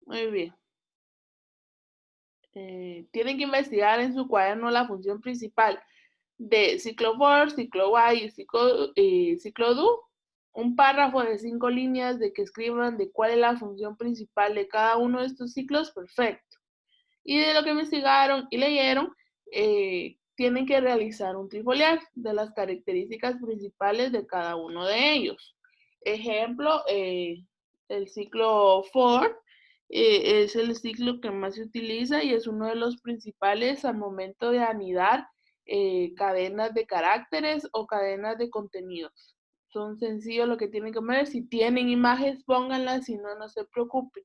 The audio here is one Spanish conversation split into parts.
Muy bien. Tienen que investigar en su cuaderno la función principal de ciclo for, ciclo while y ciclo do. Un párrafo de 5 líneas de que escriban de cuál es la función principal de cada uno de estos ciclos, perfecto. Y de lo que investigaron y leyeron, tienen que realizar un trifoliar de las características principales de cada uno de ellos. Ejemplo, el ciclo for es el ciclo que más se utiliza y es uno de los principales al momento de anidar cadenas de caracteres o cadenas de contenidos. Son sencillos lo que tienen que ver. Si tienen imágenes, pónganlas, si no, no se preocupen.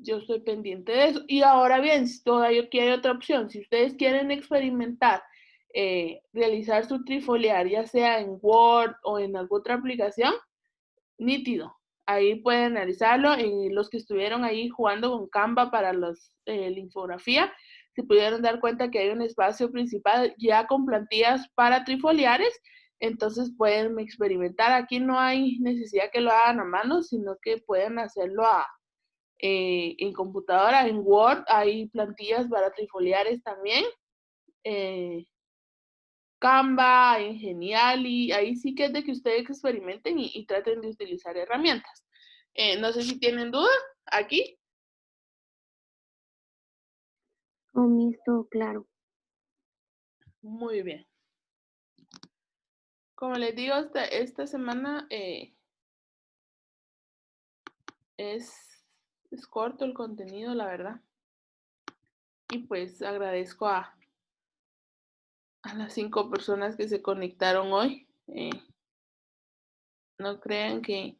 Yo estoy pendiente de eso. Y ahora bien, todavía aquí hay otra opción. Si ustedes quieren experimentar, realizar su trifoliar, ya sea en Word o en alguna otra aplicación, nítido. Ahí pueden analizarlo. Los que estuvieron ahí jugando con Canva para la infografía, se pudieron dar cuenta que hay un espacio principal ya con plantillas para trifoliares. Entonces pueden experimentar. Aquí no hay necesidad que lo hagan a mano, sino que pueden hacerlo en computadora, en Word, hay plantillas para trifoliares también. Canva, en Geniali, ahí sí que es de que ustedes experimenten y traten de utilizar herramientas. No sé si tienen duda aquí. Omiso, claro. Muy bien. Como les digo, esta semana es corto el contenido, la verdad. Y pues agradezco a las 5 personas que se conectaron hoy. No crean que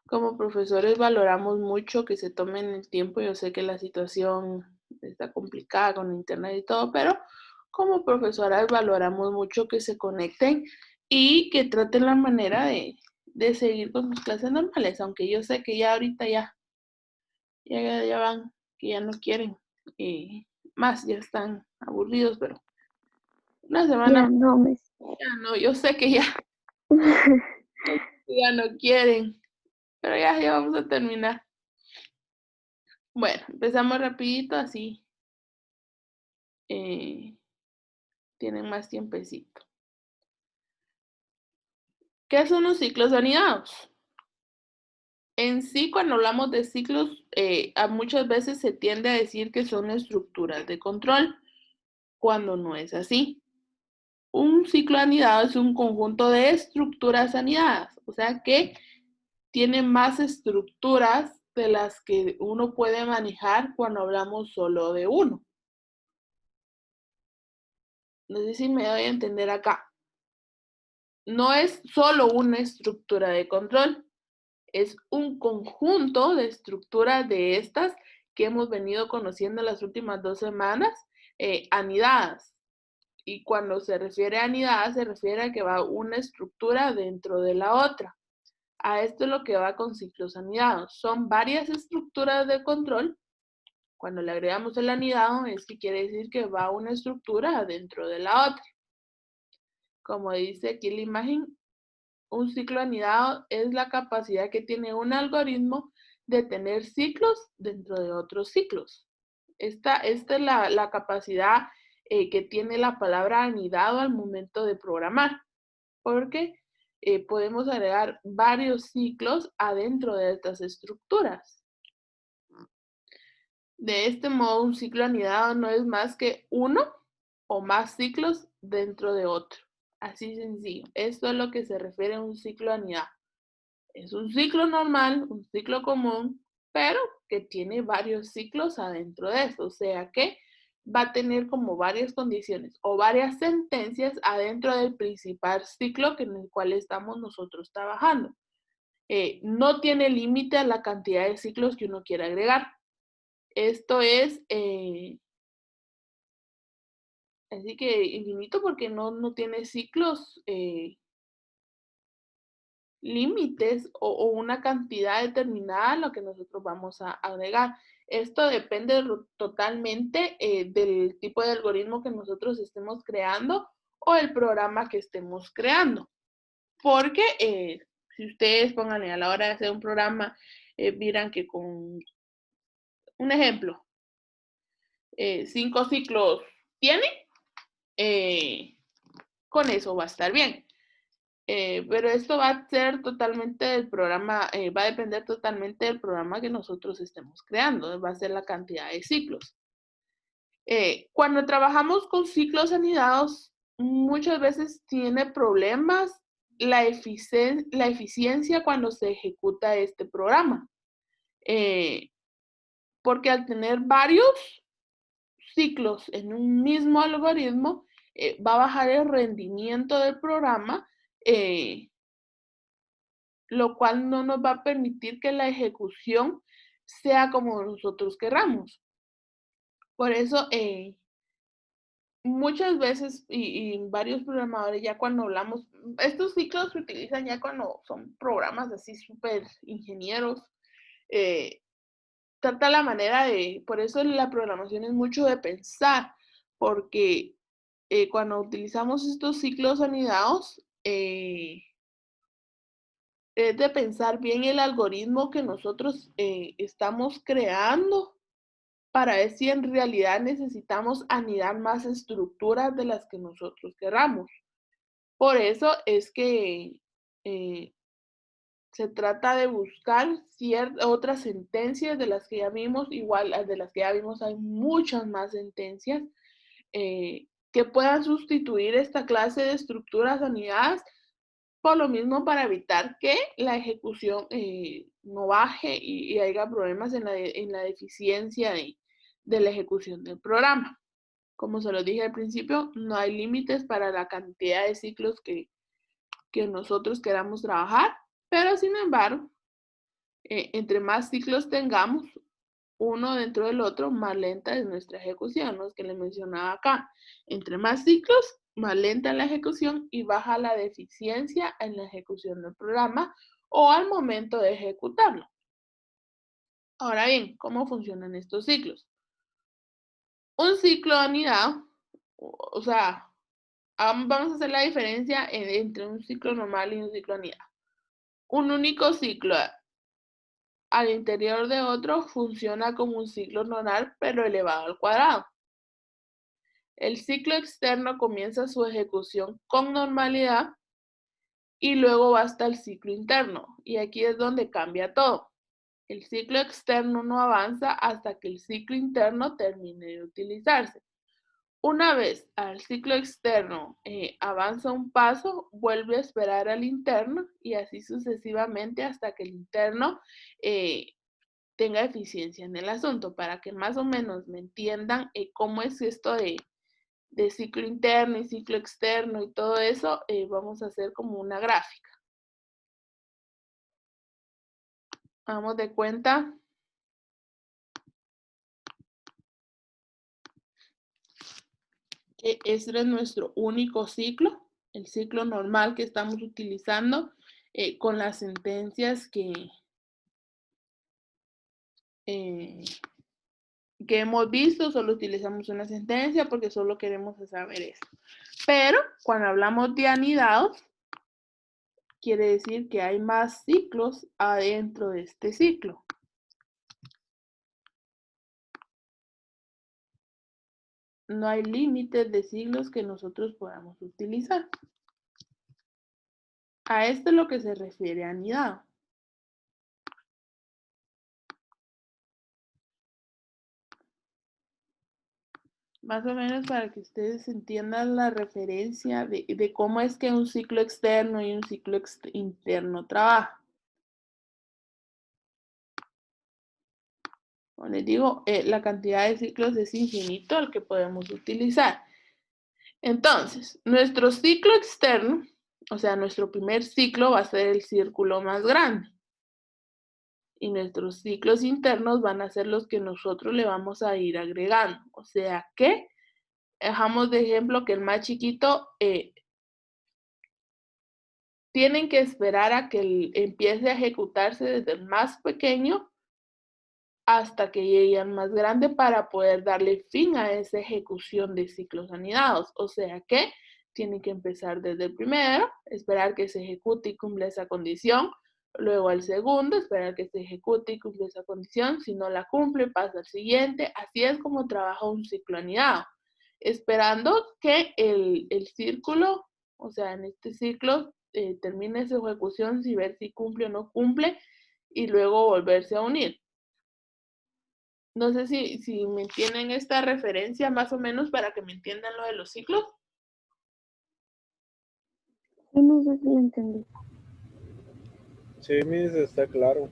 como profesores valoramos mucho que se tomen el tiempo. Yo sé que la situación está complicada con internet y todo, pero como profesoras valoramos mucho que se conecten y que traten la manera de seguir con sus clases normales, aunque yo sé que ya ahorita ya van, que ya no quieren más, ya están aburridos, pero una semana Ya más, no me... ya no, yo sé que ya no quieren, pero ya vamos a terminar. Bueno, empezamos rapidito, así tienen más tiempecito. ¿Qué son los ciclos anidados? En sí, cuando hablamos de ciclos, muchas veces se tiende a decir que son estructuras de control, cuando no es así. Un ciclo anidado es un conjunto de estructuras anidadas, o sea que tiene más estructuras de las que uno puede manejar cuando hablamos solo de uno. No sé si me doy a entender acá. No es solo una estructura de control, es un conjunto de estructuras de estas que hemos venido conociendo las últimas 2 semanas, anidadas. Y cuando se refiere a anidadas, se refiere a que va una estructura dentro de la otra. A esto es lo que va con ciclos anidados. Son varias estructuras de control. Cuando le agregamos el anidado, es que quiere decir que va una estructura dentro de la otra. Como dice aquí la imagen, un ciclo anidado es la capacidad que tiene un algoritmo de tener ciclos dentro de otros ciclos. Esta es la capacidad que tiene la palabra anidado al momento de programar, porque podemos agregar varios ciclos adentro de estas estructuras. De este modo, un ciclo anidado no es más que uno o más ciclos dentro de otro. Así sencillo. Esto es lo que se refiere a un ciclo anidado. Es un ciclo normal, un ciclo común, pero que tiene varios ciclos adentro de eso. O sea que va a tener como varias condiciones o varias sentencias adentro del principal ciclo en el cual estamos nosotros trabajando. No tiene límite a la cantidad de ciclos que uno quiera agregar. Esto es así que infinito porque no tiene ciclos límites o una cantidad determinada a lo que nosotros vamos a agregar. Esto depende totalmente del tipo de algoritmo que nosotros estemos creando o el programa que estemos creando. Porque si ustedes pongan a la hora de hacer un programa miran que con un ejemplo, 5 ciclos tiene, con eso va a estar bien. Pero esto va a ser totalmente del programa, va a depender totalmente del programa que nosotros estemos creando, va a ser la cantidad de ciclos. Cuando trabajamos con ciclos anidados, muchas veces tiene problemas la eficiencia cuando se ejecuta este programa. Porque al tener varios ciclos en un mismo algoritmo, va a bajar el rendimiento del programa, lo cual no nos va a permitir que la ejecución sea como nosotros querramos. Por eso, muchas veces, y varios programadores ya cuando hablamos, estos ciclos se utilizan ya cuando son programas así súper ingenieros, trata la manera de, por eso la programación es mucho de pensar, porque cuando utilizamos estos ciclos anidados, es de pensar bien el algoritmo que nosotros estamos creando para ver si en realidad necesitamos anidar más estructuras de las que nosotros queramos. Por eso es que se trata de buscar otras sentencias de las que ya vimos, igual de las que ya vimos hay muchas más sentencias que puedan sustituir esta clase de estructuras anidadas, por lo mismo para evitar que la ejecución no baje y haya problemas en la eficiencia de la ejecución del programa. Como se lo dije al principio, no hay límites para la cantidad de ciclos que nosotros queramos trabajar, pero sin embargo, entre más ciclos tengamos, uno dentro del otro, más lenta es nuestra ejecución, ¿no? Es que le mencionaba acá. Entre más ciclos, más lenta la ejecución y baja la deficiencia en la ejecución del programa o al momento de ejecutarlo. Ahora bien, ¿cómo funcionan estos ciclos? Un ciclo anidado, o sea, vamos a hacer la diferencia entre un ciclo normal y un ciclo anidado. Un único ciclo al interior de otro funciona como un ciclo normal, pero elevado al cuadrado. El ciclo externo comienza su ejecución con normalidad y luego va hasta el ciclo interno. Y aquí es donde cambia todo. El ciclo externo no avanza hasta que el ciclo interno termine de utilizarse. Una vez al ciclo externo avanza un paso, vuelve a esperar al interno y así sucesivamente hasta que el interno tenga eficiencia en el asunto. Para que más o menos me entiendan cómo es esto de ciclo interno y ciclo externo y todo eso, vamos a hacer como una gráfica. Vamos de cuenta que este es nuestro único ciclo, el ciclo normal que estamos utilizando con las sentencias que hemos visto. Solo utilizamos una sentencia porque solo queremos saber eso. Pero cuando hablamos de anidados, quiere decir que hay más ciclos adentro de este ciclo. No hay límites de ciclos que nosotros podamos utilizar. A esto es lo que se refiere a anidado. Más o menos para que ustedes entiendan la referencia de cómo es que un ciclo externo y un ciclo interno trabajan. Como les digo, la cantidad de ciclos es infinito al que podemos utilizar. Entonces, nuestro ciclo externo, o sea, nuestro primer ciclo va a ser el círculo más grande. Y nuestros ciclos internos van a ser los que nosotros le vamos a ir agregando. O sea que, dejamos de ejemplo que el más chiquito tienen que esperar a que empiece a ejecutarse desde el más pequeño hasta que llegue al más grande para poder darle fin a esa ejecución de ciclos anidados. O sea que tienen que empezar desde el primero, esperar que se ejecute y cumpla esa condición, Luego el segundo, esperar que se ejecute y cumple esa condición. Si no la cumple, pasa al siguiente. Así es como trabaja un ciclo anidado. Esperando que el círculo, o sea, en este ciclo, termine su ejecución, si ver si cumple o no cumple, y luego volverse a unir. No sé si me entienden esta referencia más o menos para que me entiendan lo de los ciclos. Sí, Miss, yo sí lo entendí. Sí, Miss, está claro.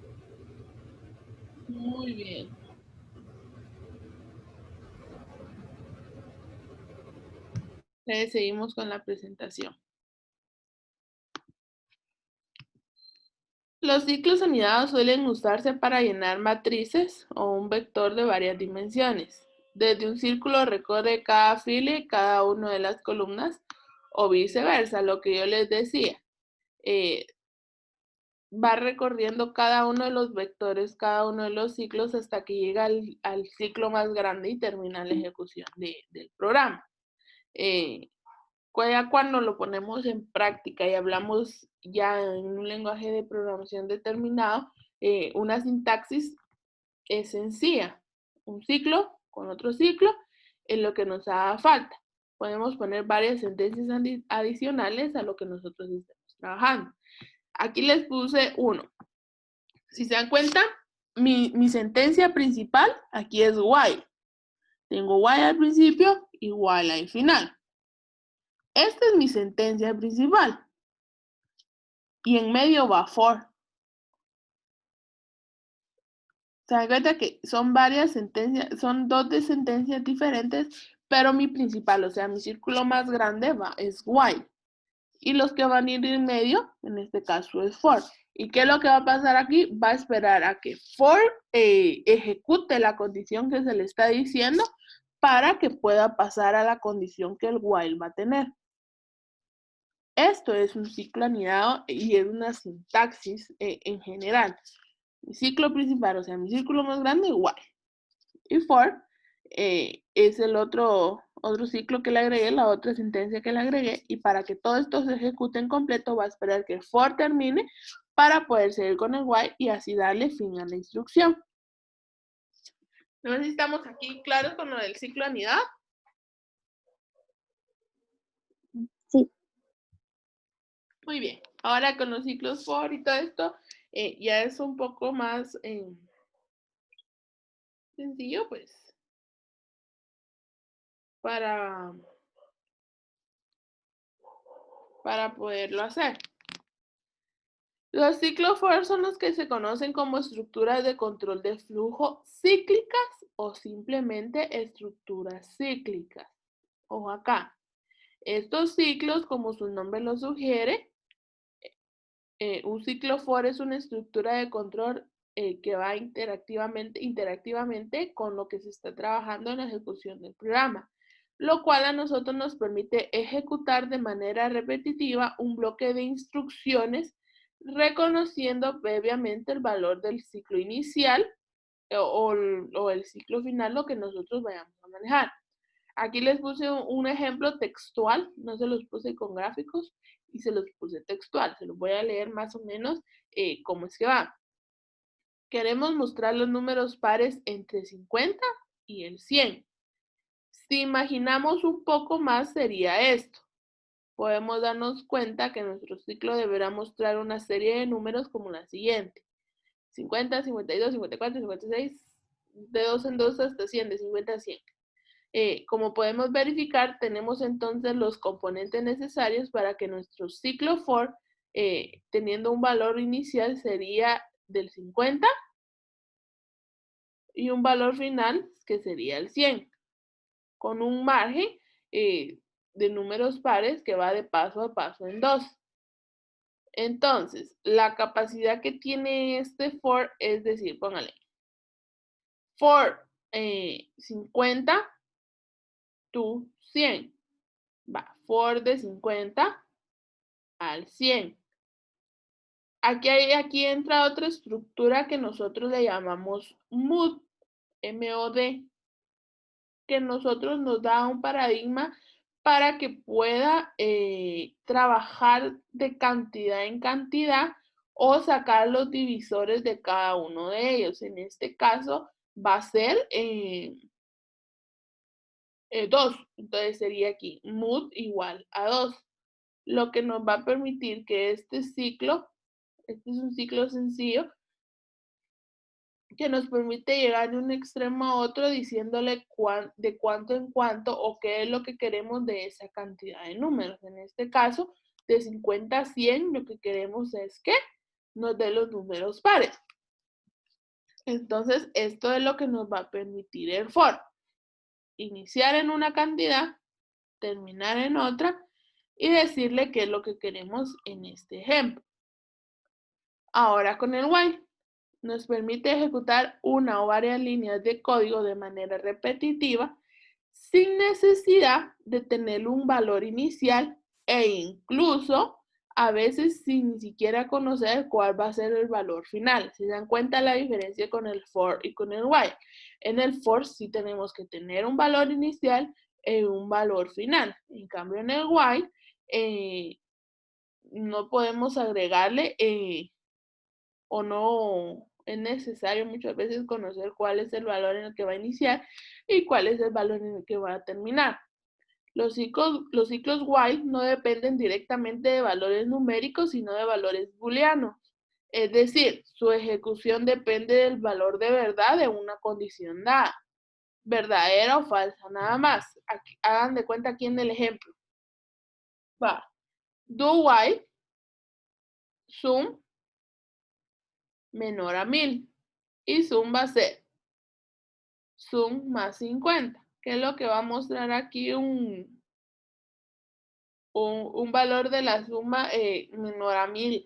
Muy bien. Seguimos con la presentación. Los ciclos anidados suelen usarse para llenar matrices o un vector de varias dimensiones. Desde un círculo recorre cada fila y cada una de las columnas, o viceversa, lo que yo les decía. Va recorriendo cada uno de los vectores, cada uno de los ciclos, hasta que llega al ciclo más grande y termina la ejecución del programa. Ya cuando lo ponemos en práctica y hablamos ya en un lenguaje de programación determinado, una sintaxis es sencilla. Un ciclo con otro ciclo es lo que nos haga falta. Podemos poner varias sentencias adicionales a lo que nosotros estamos trabajando. Aquí les puse uno. Si se dan cuenta, mi sentencia principal aquí es while. Tengo while al principio y while al final. Esta es mi sentencia principal. Y en medio va for. Se dan cuenta que son varias sentencias, son dos de sentencias diferentes, pero mi principal, o sea, mi círculo más grande es while. Y los que van a ir en medio, en este caso es for. ¿Y qué es lo que va a pasar aquí? Va a esperar a que for ejecute la condición que se le está diciendo para que pueda pasar a la condición que el while va a tener. Esto es un ciclo anidado y es una sintaxis en general. Mi ciclo principal, o sea, mi círculo más grande, while. Y for es el otro ciclo que le agregué, la otra sentencia que le agregué, y para que todo esto se ejecute en completo va a esperar que for termine para poder seguir con el while y así darle fin a la instrucción. No sé si estamos aquí claros con lo del ciclo anidado. Sí. Muy bien, ahora con los ciclos for y todo esto, ya es un poco más sencillo, pues, para poderlo hacer. Los ciclos for son los que se conocen como estructuras de control de flujo cíclicas o simplemente estructuras cíclicas. Ojo acá. Estos ciclos, como su nombre lo sugiere, un ciclo for es una estructura de control que va interactivamente con lo que se está trabajando en la ejecución del programa, lo cual a nosotros nos permite ejecutar de manera repetitiva un bloque de instrucciones reconociendo previamente el valor del ciclo inicial o el ciclo final, lo que nosotros vayamos a manejar. Aquí les puse un ejemplo textual, no se los puse con gráficos y se los puse textual. Se los voy a leer más o menos cómo es que va. Queremos mostrar los números pares entre 50 y el 100. Si imaginamos un poco más sería esto. Podemos darnos cuenta que nuestro ciclo deberá mostrar una serie de números como la siguiente. 50, 52, 54, 56, de 2 en 2 hasta 100, de 50 a 100. Como podemos verificar, tenemos entonces los componentes necesarios para que nuestro ciclo for, teniendo un valor inicial, sería del 50 y un valor final que sería el 100, con un margen de números pares que va de paso a paso en 2. Entonces, la capacidad que tiene este for es decir, póngale, for 50 to 100. Va, for de 50 al 100. Aquí entra otra estructura que nosotros le llamamos MOD, M-O-D, que nosotros nos da un paradigma para que pueda trabajar de cantidad en cantidad o sacar los divisores de cada uno de ellos. En este caso va a ser 2. Entonces sería aquí mood igual a 2. Lo que nos va a permitir que este ciclo, este es un ciclo sencillo, que nos permite llegar de un extremo a otro diciéndole de cuánto en cuánto o qué es lo que queremos de esa cantidad de números. En este caso, de 50 a 100, lo que queremos es que nos dé los números pares. Entonces, esto es lo que nos va a permitir el for. Iniciar en una cantidad, terminar en otra y decirle qué es lo que queremos en este ejemplo. Ahora con el while. Nos permite ejecutar una o varias líneas de código de manera repetitiva sin necesidad de tener un valor inicial e incluso a veces sin ni siquiera conocer cuál va a ser el valor final. ¿Se dan cuenta la diferencia con el for y con el while? En el for sí tenemos que tener un valor inicial y un valor final. En cambio en el while no podemos agregarle o no es necesario muchas veces conocer cuál es el valor en el que va a iniciar y cuál es el valor en el que va a terminar. Los ciclos while no dependen directamente de valores numéricos, sino de valores booleanos. Es decir, su ejecución depende del valor de verdad de una condición dada. Verdadera o falsa, nada más. Aquí, hagan de cuenta aquí en el ejemplo. Va. Do while sum menor a 1000. Y sum va a ser sum más 50, que es lo que va a mostrar aquí un valor de la suma menor a 1000.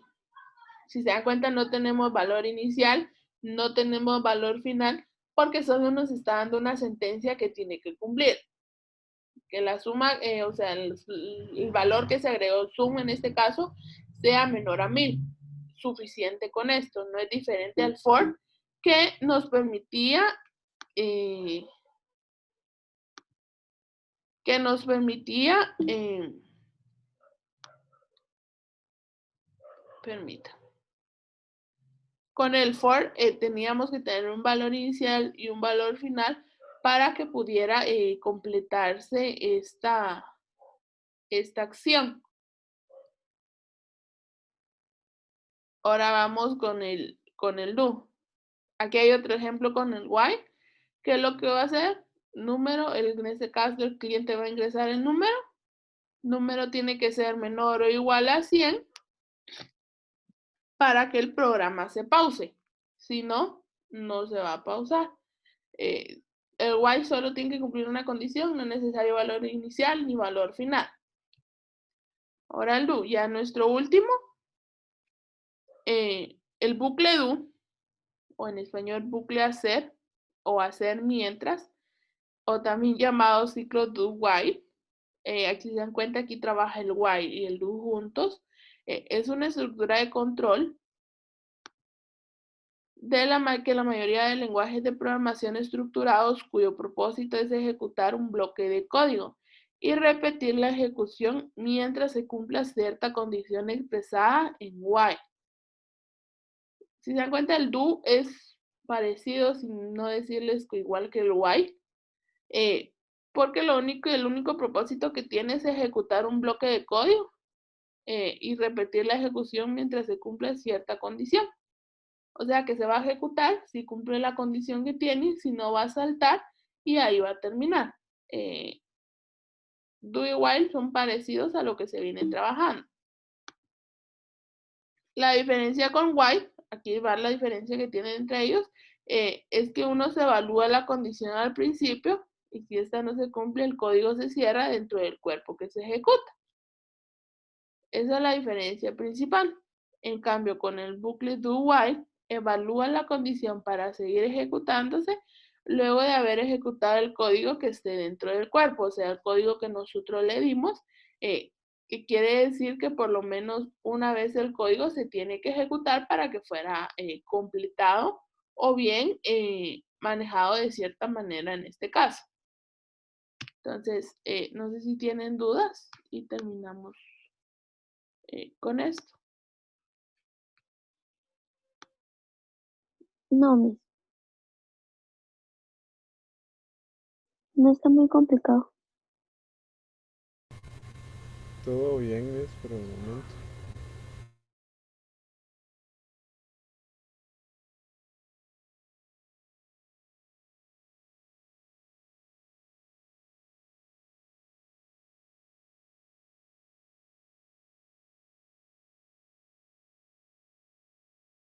Si se dan cuenta, no tenemos valor inicial, no tenemos valor final, porque solo nos está dando una sentencia que tiene que cumplir. Que la suma, o sea, el valor que se agregó sum en este caso, sea menor a 1000. Suficiente con esto, no es diferente al for, que nos permitía permita. Con el for teníamos que tener un valor inicial y un valor final para que pudiera completarse esta acción. Ahora vamos con el do. Aquí hay otro ejemplo con el while. ¿Qué es lo que va a hacer? Número, en este caso el cliente va a ingresar el número. Número tiene que ser menor o igual a 100 para que el programa se pause. Si no, no se va a pausar. El while solo tiene que cumplir una condición, no es necesario valor inicial ni valor final. Ahora el do, ya nuestro último, el bucle do, o en español bucle hacer, o hacer mientras, o también llamado ciclo do while. Aquí se dan cuenta, aquí trabaja el while y el do juntos. Es una estructura de control que la mayoría de lenguajes de programación estructurados cuyo propósito es ejecutar un bloque de código y repetir la ejecución mientras se cumpla cierta condición expresada en while. Si se dan cuenta, el do es parecido, sin no decirles que igual que el while, porque el único propósito que tiene es ejecutar un bloque de código y repetir la ejecución mientras se cumple cierta condición. O sea que se va a ejecutar si cumple la condición que tiene, si no va a saltar y ahí va a terminar. Do y while son parecidos a lo que se viene trabajando. La diferencia con while, aquí va la diferencia que tienen entre ellos, es que uno se evalúa la condición al principio y si esta no se cumple, el código se cierra dentro del cuerpo que se ejecuta. Esa es la diferencia principal. En cambio, con el bucle do while, evalúa la condición para seguir ejecutándose luego de haber ejecutado el código que esté dentro del cuerpo, o sea, el código que nosotros le dimos, que quiere decir que por lo menos una vez el código se tiene que ejecutar para que fuera completado o bien manejado de cierta manera en este caso. Entonces, no sé si tienen dudas y terminamos con esto. No, Miss. No está muy complicado. Todo bien, Miss, por el momento.